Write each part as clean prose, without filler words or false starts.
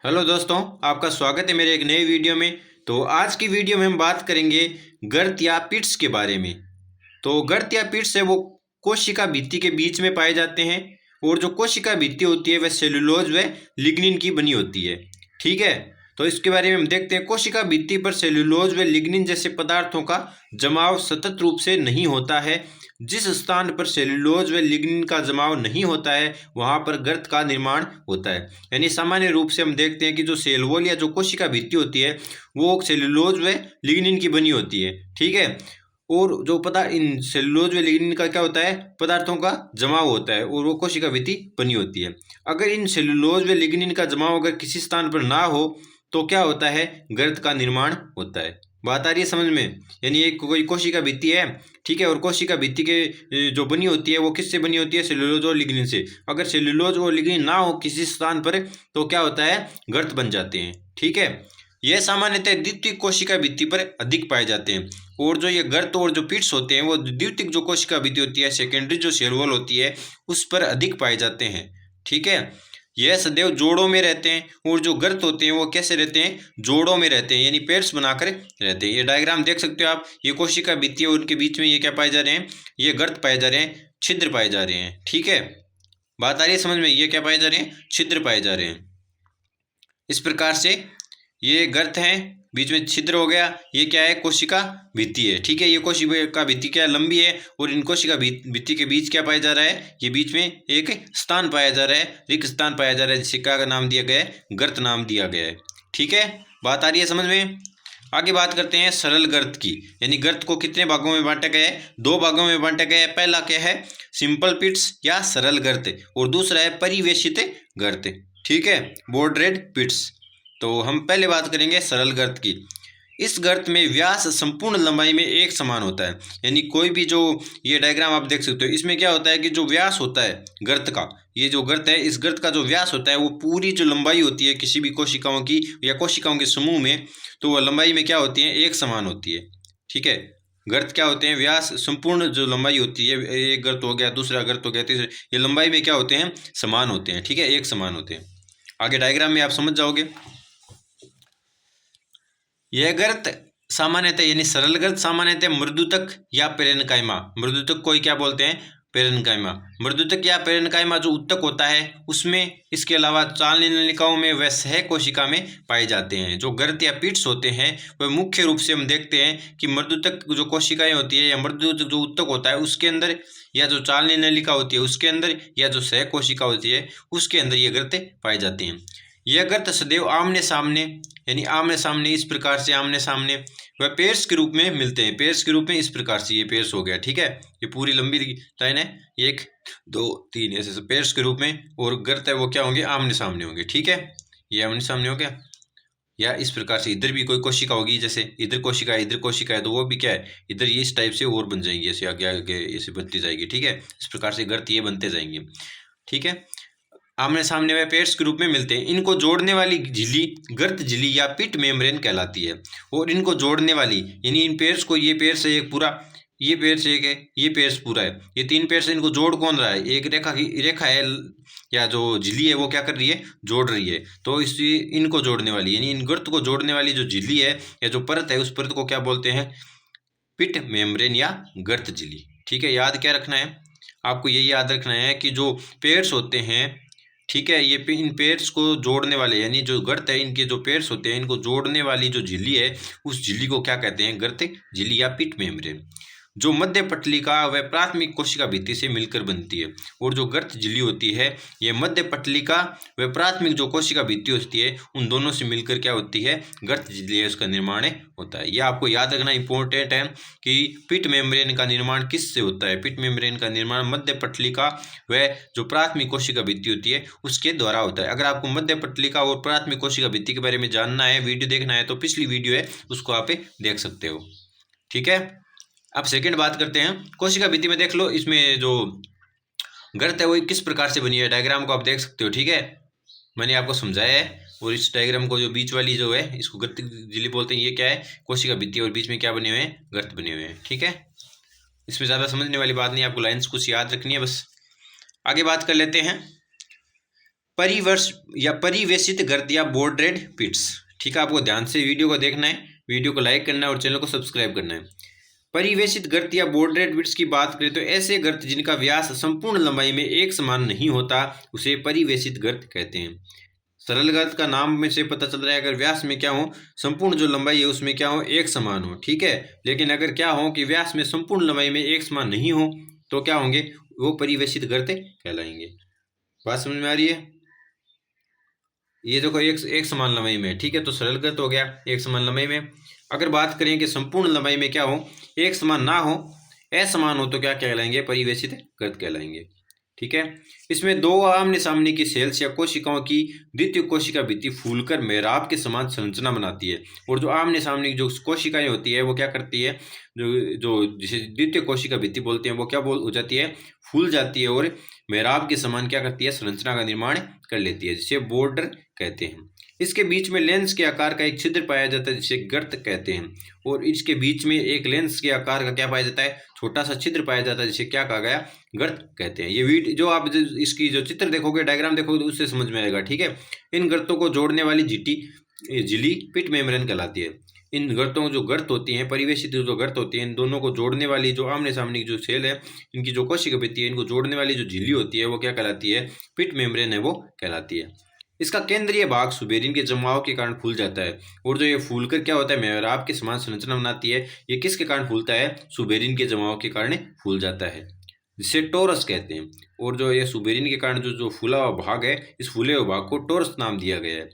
Hello दोस्तों, आपका स्वागत है मेरे एक नए वीडियो में। तो आज की वीडियो में हम बात करेंगे गर्त या पिट्स के बारे में। तो गर्त या पिट्स है वो कोशिका भित्ति के बीच में पाए जाते हैं। और जो कोशिका भित्ति होती है वह सेलुलोज व लिग्निन की बनी होती है। ठीक है, तो इसके बारे में हम देखते हैं। कोशिका भित्ति पर सेलुलोज व लिग्निन जैसे पदार्थों का जमाव सतत रूप से नहीं होता है। जिस स्थान पर सेलुलोज व लिग्निन का जमाव नहीं होता है वहां पर गर्त का निर्माण होता है। यानी सामान्य रूप से हम देखते हैं कि जो सेल वॉल या जो कोशिका भित्ति होती है वो सेलुलोज व लिग्निन की बनी होती है। ठीक है, और जो पदार्थ इन सेलुलोज व लिग्निन का क्या होता है, पदार्थों का जमाव होता है और वो कोशिका भित्ति बनी होती है। अगर इन सेलुलोज व लिग्निन का जमाव अगर किसी स्थान पर ना हो तो क्या होता है, गर्त का निर्माण होता है। बात आ रही है समझ में? यानी एक कोई कोशिका भित्ति है, ठीक है, और कोशिका भित्ति के जो बनी होती है वो किससे बनी होती है, सेलुलोज और लिग्निन से। अगर सेलुलोज और लिग्निन ना हो किसी स्थान पर तो क्या होता है, गर्त बन जाते हैं। ठीक है, यह सामान्यतः द्वितीयक कोशिका भित्ति पर अधिक पाए जाते हैं। और जो ये गर्त और जो पिट्स होते हैं वो द्वितीयक जो कोशिका भित्ति होती है, सेकेंडरी जो सेल वॉल होती है उस पर अधिक पाए जाते हैं। ठीक है, यह सदैव जोड़ों में रहते हैं। और जो गर्त होते हैं वो कैसे रहते हैं, जोड़ों में रहते हैं, यानी पेयर्स बनाकर रहते हैं। ये डायग्राम देख सकते हो आप, ये कोशिका भित्ति और उनके बीच में ये क्या पाए जा रहे हैं, ये गर्त पाए जा रहे हैं, छिद्र पाए जा रहे हैं। ठीक है, बात आ रही है समझ में? ये क्या पाए जा रहे हैं, छिद्र पाए जा रहे हैं। इस प्रकार से ये गर्त है, बीच में छिद्र हो गया, ये क्या है, कोशिका भित्ति है। ठीक है, ये कोशिका भित्ति क्या लंबी है और इन कोशिका भित्ति के बीच क्या पाया जा रहा है, ये बीच में एक स्थान पाया जा रहा है, रिक्त स्थान पाया जा रहा है, जिसे क्या का नाम दिया गया है, गर्त नाम दिया गया है। ठीक है, बात आ रही है समझ में? आगे बात करते हैं सरल गर्त की। यानी गर्त को कितने भागों में बांटा गया है, दो भागों में बांटा गया है। पहला क्या है, सिंपल पिट्स या सरल गर्त, और दूसरा है परिवेशित गर्त। ठीक है, बॉर्डरेड पिट्स। तो हम पहले बात करेंगे सरल गर्त की। इस गर्त में व्यास संपूर्ण लंबाई में एक समान होता है। यानी कोई भी जो ये डायग्राम आप देख सकते हो, इसमें क्या होता है कि जो व्यास होता है गर्त का, ये जो गर्त है इस गर्त का जो व्यास होता है वो पूरी जो लंबाई होती है किसी भी कोशिकाओं की या कोशिकाओं के समूह में, तो वह लंबाई में क्या होती है, एक समान होती है। ठीक है, गर्त क्या होते हैं, व्यास संपूर्ण जो लंबाई होती है, एक गर्त हो गया, दूसरा गर्त हो गया, तीसरा, ये लंबाई में क्या होते हैं, समान होते हैं। ठीक है, एक समान होते हैं। आगे डायग्राम में आप समझ जाओगे। यह गर्त सामान्यतः यानी सरल गर्त सामान्यतः मृदुतक या पेरेनकाइमा, मृदुतक को क्या बोलते हैं, पेरेनकाइमा। मृदुतक या पेरेनकाइमा जो उत्तक होता है उसमें, इसके अलावा चालनी नलिकाओं में व सह कोशिका में पाए जाते हैं। जो गर्त या पिट्स होते हैं वह मुख्य रूप से हम देखते हैं कि मृदुतक जो कोशिकाएं होती है या मृदुतक जो उत्तक होता है उसके अंदर, या जो चालनी नलिका होती है उसके अंदर, या जो सह कोशिका होती है उसके अंदर ये गर्त पाए जाती हैं। यह गर्त सदैव आमने सामने, यानी आमने सामने, इस प्रकार से आमने सामने वह पेयर्स के रूप में मिलते हैं। पेयर्स के रूप में इस प्रकार से ये पेयर्स हो गया। ठीक है, ये पूरी लंबी लाइन है, एक दो तीन, ऐसे पेयर्स के रूप में। और गर्त है वो क्या होंगे, आमने सामने होंगे। ठीक है, ये आमने सामने हो गया। या इस प्रकार से इधर भी कोई कोशिका होगी, जैसे इधर कोशिका है, इधर कोशिका है, तो वो भी क्या है, इधर ये इस टाइप से और बन जाएंगी, ऐसे आगे आगे ऐसे बनती जाएगी। ठीक है, इस प्रकार से गर्त ये बनते जाएंगे। ठीक है, आमने सामने वे पेयर्स के रूप में मिलते हैं। इनको जोड़ने वाली झिल्ली गर्त झिल्ली या पिट मेम्ब्रेन कहलाती है। और इनको जोड़ने वाली, यानी इन पेयर्स को, ये पेयर्स है एक पूरा, ये पेयर्स एक है, ये पेयर्स पूरा है, ये तीन पेयर्स है, इनको जोड़ कौन रहा है, एक रेखा है या जो झिल्ली है वो क्या कर रही है, जोड़ रही है। तो इस इनको जोड़ने वाली, यानी इन गर्त को जोड़ने वाली जो झिल्ली है या जो परत है उस परत को क्या बोलते हैं, पिट मेम्ब्रेन या गर्त झिल्ली। ठीक है, याद क्या रखना है आपको, यही याद रखना है कि जो पेयर्स होते हैं, ठीक है, ये इन पेयर्स को जोड़ने वाले, यानी जो गर्त है इनके जो पेयर्स होते हैं इनको जोड़ने वाली जो झिल्ली है उस झिल्ली को क्या कहते हैं, गर्त झिल्ली या पिट मेम्ब्रेन, जो मध्य पटलिका व प्राथमिक कोशिका भित्ति से मिलकर बनती है। और जो गर्त झिल्ली होती है ये मध्य पटलिका व प्राथमिक जो कोशिका भित्ति होती है उन दोनों से मिलकर क्या होती है, गर्त झिल्ली है, उसका निर्माण होता है। यह आपको याद रखना इंपॉर्टेंट है कि पिट मेम्ब्रेन का निर्माण किससे होता है। पिट मेम्ब्रेन का निर्माण मध्य पटलिका व जो प्राथमिक कोशिका भित्ति होती है उसके द्वारा होता है। अगर आपको मध्य पटलिका और प्राथमिक कोशिका भित्ति के बारे में जानना है, वीडियो देखना है, तो पिछली वीडियो है उसको आप देख सकते हो। ठीक है, अब सेकंड बात करते हैं कोशिका भित्ति में। देख लो इसमें जो गर्त है वो किस प्रकार से बनी है, डायग्राम को आप देख सकते हो। ठीक है, मैंने आपको समझाया है। और इस डायग्राम को जो बीच वाली जो है इसको गर्त झिल्ली बोलते हैं। ये क्या है, कोशिका भित्ति, और बीच में क्या बने हुए हैं, गर्त बने हुए हैं। ठीक है, इसमें ज़्यादा समझने वाली बात नहीं, आपको लाइन्स कुछ याद रखनी है बस। आगे बात कर लेते हैं परिवर्ष या परिवेशित गर्त या बॉर्डरेड पिट्स। ठीक है, आपको ध्यान से वीडियो को देखना है, वीडियो को लाइक करना है और चैनल को सब्सक्राइब करना है। परिवेशित गर्त या बॉर्डरेड पिट्स की बात करें तो ऐसे गर्त जिनका व्यास संपूर्ण लंबाई में एक समान नहीं होता उसे परिवेशित गर्त कहते हैं। सरल गर्त का नाम में से पता चल रहा है, अगर व्यास में क्या हो, संपूर्ण जो लंबाई है उसमें क्या हो, एक समान हो। ठीक है, लेकिन अगर क्या हो कि व्यास में संपूर्ण लंबाई में एक समान नहीं हो तो क्या होंगे, वो परिवेशित गर्त कहलाएंगे। बात समझ में आ रही है? ये देखो एक समान लंबाई में, ठीक है, तो सरल गर्त हो गया एक समान लंबाई में। अगर बात करें कि संपूर्ण लंबाई में क्या हो, एक समान ना हो, असमान हो, तो क्या कहलाएंगे, परिवेशित गर्त कहलाएंगे। ठीक है, इसमें दो आमने सामने की सेल्स या कोशिकाओं की द्वितीय कोशिका भित्ति फूलकर मेहराब के समान संरचना बनाती है। और जो आमने सामने की जो कोशिकाएं होती है वो क्या करती है, जो जो जिसे द्वितीय कोशिका भित्ति बोलते हैं, वो क्या हो जाती है, फूल जाती है और मेहराब के समान क्या करती है, संरचना का निर्माण कर लेती है, जिसे बॉर्डर कहते हैं। इसके बीच में लेंस के आकार का एक छिद्र पाया जाता है जिसे गर्त कहते हैं। और इसके बीच में एक लेंस के आकार का क्या पाया जाता है, छोटा सा छिद्र पाया जाता है जिसे क्या कहा गया, गर्त कहते हैं। ये जो आप इसकी जो चित्र देखोगे, डायग्राम देखोगे तो उससे समझ में आएगा। ठीक है, इन गर्तों को जोड़ने वाली झिल्ली पिट मेम्ब्रेन कहलाती है। इन गर्तों जो गर्त होती हैं, परिवेशित जो गर्त होती है, इन दोनों को जोड़ने वाली जो आमने सामने की जो सेल है, इनकी जो कोशिका भित्ति है, इनको जोड़ने वाली जो झिल्ली होती है वो क्या कहलाती है, पिट मेम्ब्रेन है वो कहलाती है। इसका केंद्रीय भाग सुबेरिन के जमाव के कारण फूल जाता है। और जो ये फूलकर क्या होता है, मेहराब के समान संरचना बनाती है। ये किसके कारण फूलता है, सुबेरिन के जमाव के कारण फूल जाता है, जिसे टोरस कहते हैं। और जो ये सुबेरिन के कारण जो फूला हुआ भाग है, इस फूले हुए भाग को टोरस नाम दिया गया है।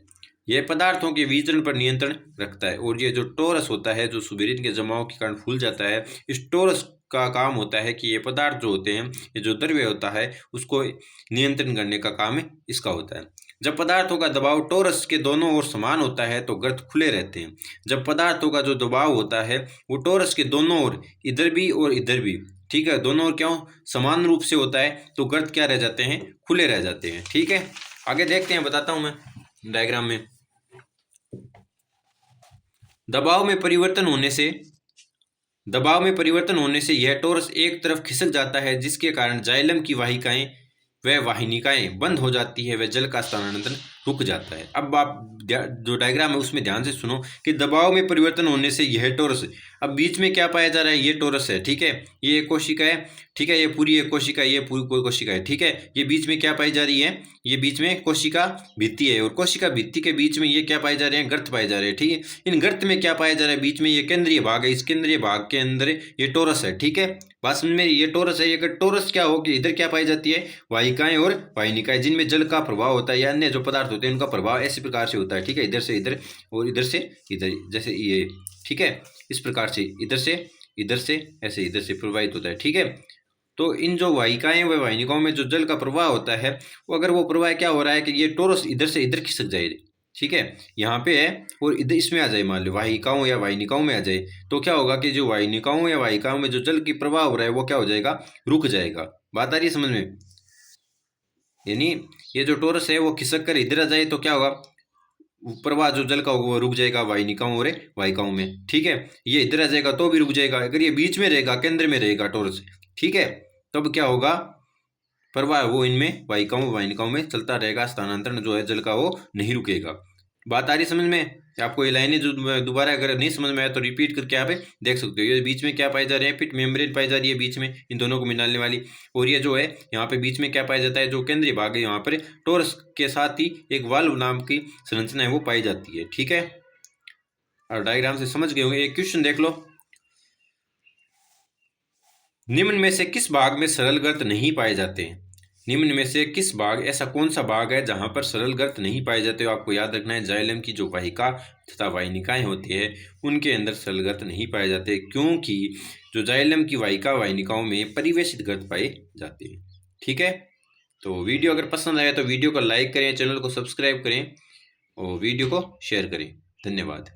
यह पदार्थों के विचरण पर नियंत्रण रखता है। और ये जो टोरस होता है, जो सुबेरिन के जमाव के कारण फूल जाता है, इस टोरस का काम होता है कि ये पदार्थ जो होते हैं, ये जो द्रव्य होता है, उसको नियंत्रण करने का काम इसका होता है। जब पदार्थों का दबाव टोरस के दोनों ओर समान होता है तो गर्त खुले रहते हैं। जब पदार्थों का जो दबाव होता है वो टोरस के दोनों ओर, इधर भी और इधर भी, ठीक है, दोनों ओर क्यों समान रूप से होता है, तो गर्त क्या रह जाते हैं, खुले रह जाते हैं। ठीक है, आगे देखते हैं, बताता हूं मैं डायग्राम में। दबाव में परिवर्तन होने से यह टोरस एक तरफ खिसक जाता है, जिसके कारण जाइलम की वाहिकाएं व वाहिनिकाएं बंद हो जाती है, वह जल का स्थानांतरण रुक जाता है। अब आप जो डायग्राम है उसमें ध्यान से सुनो कि दबाव में परिवर्तन होने से यह टोरस, अब बीच में क्या पाया जा रहा है, ये टोरस है। ठीक है, ये एक कोशिका है। ठीक है, ये पूरी एक कोशिका, ये पूरी कोशिका है। ठीक है, ये बीच में क्या पाई जा रही है, ये बीच में कोशिका भित्ति है। और कोशिका भित्ति के बीच में ये क्या पाए जा रहे हैं, गर्त पाए जा रहे हैं। ठीक है, इन गर्त में क्या पाया जा रहा है, बीच में ये केंद्रीय भाग है, इस केंद्रीय भाग के अंदर ये टोरस है। ठीक है, बात समझ में, ये टोरस है। ये टोरस क्या हो कि इधर क्या पाई जाती है, वाहिकाएं और वाहिनिकाएं, जिनमें जल का प्रभाव होता है या अन्य जो पदार्थ होते हैं उनका प्रभाव ऐसे प्रकार से होता है। ठीक है, इधर से इधर और इधर से इधर, जैसे ये, ठीक है, इस प्रकार से इधर से ऐसे इधर से प्रवाहित होता है। ठीक है, तो इन जो वाहिकाएं व वाहिनिकाओं में जो जल का प्रवाह होता है, वो अगर वो प्रवाह क्या हो रहा है कि ये टोरस इधर से इधर खिसक जाए, ठीक है, यहाँ पे है और इधर इसमें आ जाए, मान लो वाहिकाओं या वाहिनिकाओं में आ जाए, तो क्या होगा कि जो वाहिनिकाओं या वाहिकाओं में जो जल की प्रवाह हो रहा है वो क्या हो जाएगा, रुक जाएगा। बात आ रही है समझ में? यानी ये जो टोरस है वो खिसक कर इधर आ जाए तो क्या होगा, प्रवाह जो जल का होगा वो रुक जाएगा वाहिनिकाओं और वाहिकाओं में। ठीक है, ये इधर आ जाएगा तो भी रुक जाएगा। अगर ये बीच में रहेगा, केंद्र में रहेगा टोरस, ठीक है, तब क्या होगा, प्रवाह वो इनमें वाहिकाओं वाहिनिकाओं में चलता रहेगा, स्थानांतरण जो है जल का वो नहीं रुकेगा। बात आ रही समझ में? आपको ये लाइनें जो दोबारा अगर नहीं समझ में आया तो रिपीट करके आप देख सकते हो। ये बीच में क्या पाई जा रही है, पिट मेम्ब्रेन पाई जा रही है बीच में, इन दोनों को मिलाने वाली। और ये जो है यहाँ पे बीच में क्या पाया जाता है, जो केंद्रीय भाग है, यहाँ पर टोरस के साथ ही एक वाल्व नाम की संरचना है वो पाई जाती है। ठीक है, और डायग्राम से समझ गए होंगे। एक क्वेश्चन देख लो, निम्न में से किस भाग में सरल गर्त नहीं पाए जाते हैं? निम्न में से किस भाग, ऐसा कौन सा भाग है जहां पर सरल गर्त नहीं पाए जाते हो? आपको याद रखना है, जाइलम की जो वाहिका तथा वाहिनिकाएं होती है उनके अंदर सरल गर्त नहीं पाए जाते, क्योंकि जो जाइलम की वाहिका वाहिनिकाओं में परिवेशित गर्त पाए जाते हैं। ठीक है, तो वीडियो अगर पसंद आया तो वीडियो को लाइक करें, चैनल को सब्सक्राइब करें और वीडियो को शेयर करें। धन्यवाद।